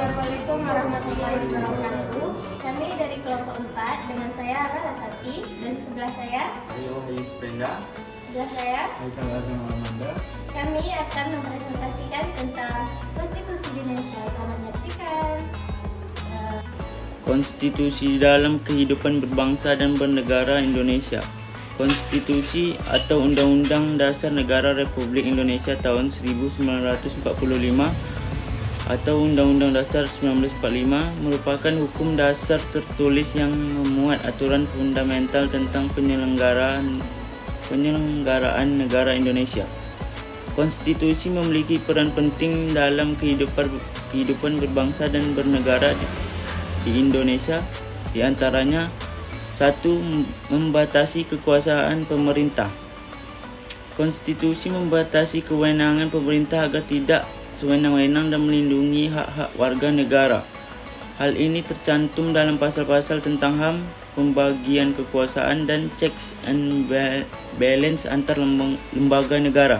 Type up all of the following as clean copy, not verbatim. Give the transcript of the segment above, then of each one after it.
Assalamualaikum warahmatullahi wabarakatuh. Kami dari kelompok 4 dengan saya Larasati dan sebelah saya sebelah saya kami akan mempresentasikan tentang Konstitusi Indonesia. Selamat menyaksikan. Konstitusi dalam kehidupan berbangsa dan bernegara Indonesia. Konstitusi atau Undang-Undang Dasar Negara Republik Indonesia tahun 1945 atau Undang-Undang Dasar 1945 merupakan hukum dasar tertulis yang memuat aturan fundamental tentang penyelenggaraan negara Indonesia. Konstitusi memiliki peran penting dalam kehidupan berbangsa dan bernegara di Indonesia, di antaranya: 1. Membatasi kekuasaan pemerintah. Konstitusi membatasi kewenangan pemerintah agar tidak sewenang-wenang dan melindungi hak-hak warga negara. Hal ini tercantum dalam pasal-pasal tentang HAM, pembagian kekuasaan, dan checks and balance antar lembaga negara.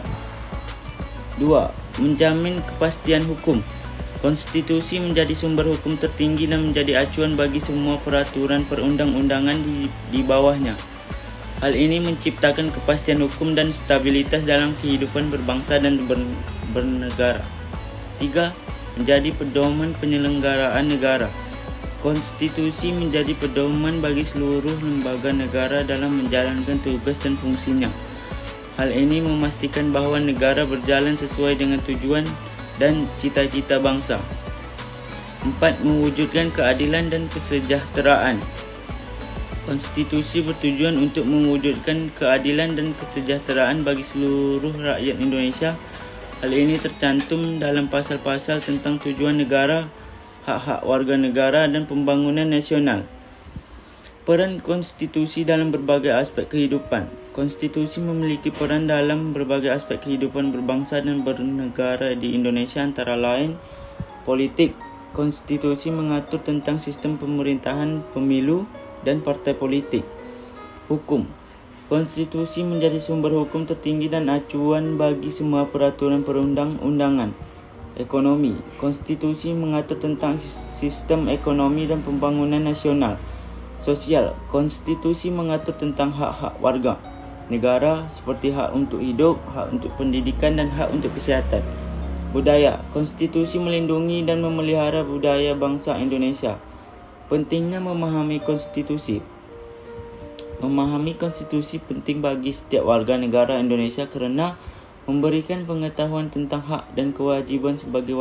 2. Menjamin kepastian hukum. Konstitusi menjadi sumber hukum tertinggi dan menjadi acuan bagi semua peraturan perundang-undangan di bawahnya. Hal ini menciptakan kepastian hukum dan stabilitas dalam kehidupan berbangsa dan bernegara. 3. Menjadi pedoman penyelenggaraan negara. Konstitusi menjadi pedoman bagi seluruh lembaga negara dalam menjalankan tugas dan fungsinya. Hal ini memastikan bahwa negara berjalan sesuai dengan tujuan dan cita-cita bangsa. 4. Mewujudkan keadilan dan kesejahteraan. Konstitusi bertujuan untuk mewujudkan keadilan dan kesejahteraan bagi seluruh rakyat Indonesia. Hal ini tercantum dalam pasal-pasal tentang tujuan negara, hak-hak warga negara, dan pembangunan nasional. Peran konstitusi dalam berbagai aspek kehidupan. Konstitusi memiliki peran dalam berbagai aspek kehidupan berbangsa dan bernegara di Indonesia, antara lain: politik. Konstitusi mengatur tentang sistem pemerintahan, pemilu, dan partai politik. Hukum. Konstitusi menjadi sumber hukum tertinggi dan acuan bagi semua peraturan perundang-undangan. Ekonomi. Konstitusi mengatur tentang sistem ekonomi dan pembangunan nasional. Sosial. Konstitusi mengatur tentang hak-hak warga negara seperti hak untuk hidup, hak untuk pendidikan, dan hak untuk kesihatan. Budaya. Konstitusi melindungi dan memelihara budaya bangsa Indonesia. Pentingnya memahami konstitusi. Memahami konstitusi penting bagi setiap warga negara Indonesia kerana memberikan pengetahuan tentang hak dan kewajiban sebagai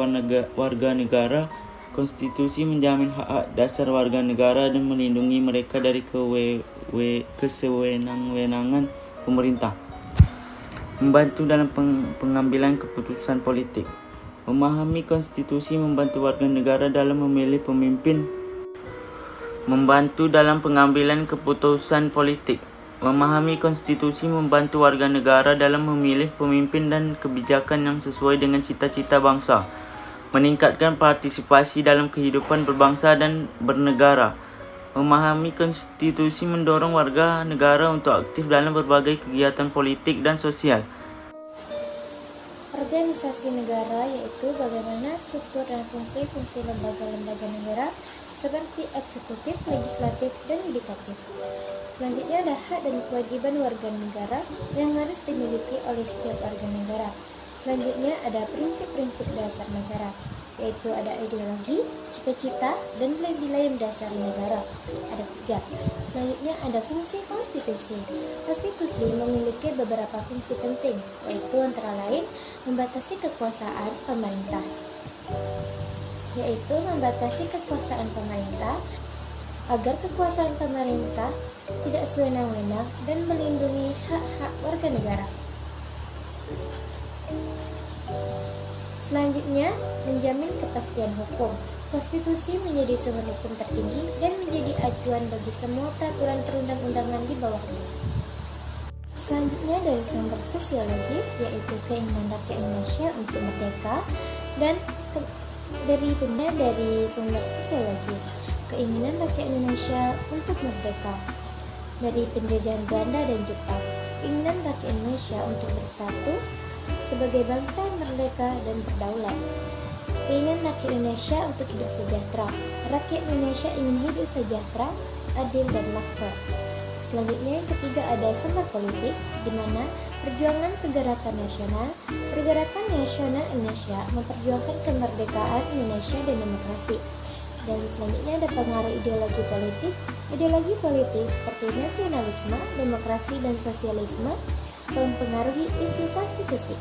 warga negara. Konstitusi menjamin hak-hak dasar warga negara dan melindungi mereka dari kesewenang-wenangan pemerintah. Membantu dalam pengambilan keputusan politik. Memahami konstitusi membantu warga negara dalam memilih pemimpin. Membantu dalam pengambilan keputusan politik. Memahami konstitusi membantu warga negara dalam memilih pemimpin dan kebijakan yang sesuai dengan cita-cita bangsa. Meningkatkan partisipasi dalam kehidupan berbangsa dan bernegara. Memahami konstitusi mendorong warga negara untuk aktif dalam berbagai kegiatan politik dan sosial. Organisasi negara yaitu bagaimana struktur dan fungsi-fungsi lembaga-lembaga negara seperti eksekutif, legislatif, dan yudikatif. Selanjutnya ada hak dan kewajiban warga negara yang harus dimiliki oleh setiap warga negara. Selanjutnya ada prinsip-prinsip dasar negara, yaitu ada ideologi, cita-cita, dan nilai-nilai mendasari negara. Ada 3. Selanjutnya ada fungsi konstitusi. Konstitusi memiliki beberapa fungsi penting, yaitu antara lain membatasi kekuasaan pemerintah, agar kekuasaan pemerintah tidak sewenang-wenang dan melindungi hak-hak warga negara. Selanjutnya, menjamin kepastian hukum. Konstitusi menjadi sumber hukum tertinggi dan menjadi acuan bagi semua peraturan perundang-undangan di bawahnya. Selanjutnya dari sumber sosiologis, yaitu keinginan rakyat Indonesia untuk merdeka, dan dari sumber sosiologis, keinginan rakyat Indonesia untuk merdeka dari penjajahan Belanda dan Jepang, keinginan rakyat Indonesia untuk bersatu sebagai bangsa yang merdeka dan berdaulat, Keinginan rakyat Indonesia untuk hidup sejahtera. Rakyat Indonesia ingin hidup sejahtera, adil, dan makmur. Selanjutnya yang ketiga ada sumber politik, di mana perjuangan pergerakan nasional Indonesia memperjuangkan kemerdekaan Indonesia dan demokrasi. Dan selanjutnya ada pengaruh ideologi politik. Ideologi politik seperti nasionalisme, demokrasi, dan sosialisme mempengaruhi isi konstitusi.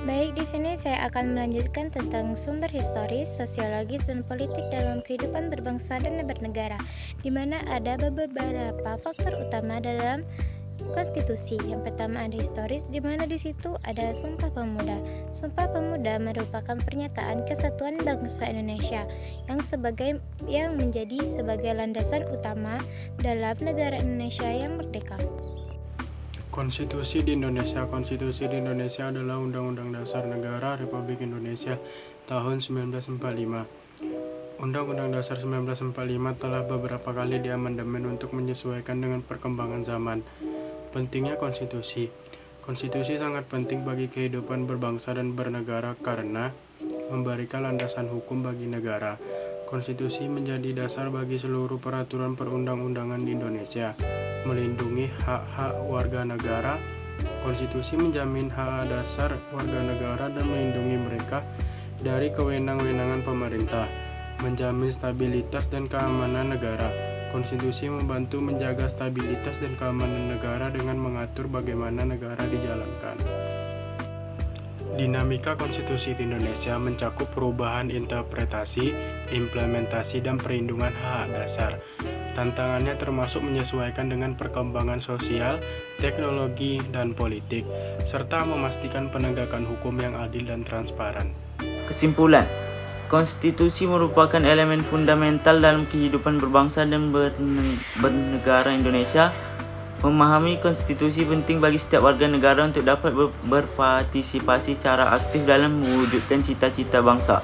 Baik, di sini saya akan melanjutkan tentang sumber historis, sosiologis, dan politik dalam kehidupan berbangsa dan bernegara, di mana ada beberapa faktor utama dalam konstitusi. Yang pertama ada historis, di mana di situ ada Sumpah Pemuda. Sumpah Pemuda merupakan pernyataan kesatuan bangsa Indonesia yang menjadi sebagai landasan utama dalam negara Indonesia yang merdeka. Konstitusi di Indonesia. Konstitusi di Indonesia adalah Undang-Undang Dasar Negara Republik Indonesia tahun 1945. Undang-Undang Dasar 1945 telah beberapa kali diamandemen untuk menyesuaikan dengan perkembangan zaman. Pentingnya konstitusi. Konstitusi sangat penting bagi kehidupan berbangsa dan bernegara karena memberikan landasan hukum bagi negara. Konstitusi menjadi dasar bagi seluruh peraturan perundang-undangan di Indonesia, melindungi hak-hak warga negara. Konstitusi menjamin hak dasar warga negara dan melindungi mereka dari kewenang-wenangan pemerintah, menjamin stabilitas dan keamanan negara. Konstitusi membantu menjaga stabilitas dan keamanan negara dengan mengatur bagaimana negara dijalankan. Dinamika konstitusi di Indonesia mencakup perubahan interpretasi, implementasi, dan perlindungan hak dasar. Tantangannya termasuk menyesuaikan dengan perkembangan sosial, teknologi, dan politik, serta memastikan penegakan hukum yang adil dan transparan. Kesimpulan, konstitusi merupakan elemen fundamental dalam kehidupan berbangsa dan bernegara Indonesia. Memahami konstitusi penting bagi setiap warga negara untuk dapat berpartisipasi secara aktif dalam mewujudkan cita-cita bangsa.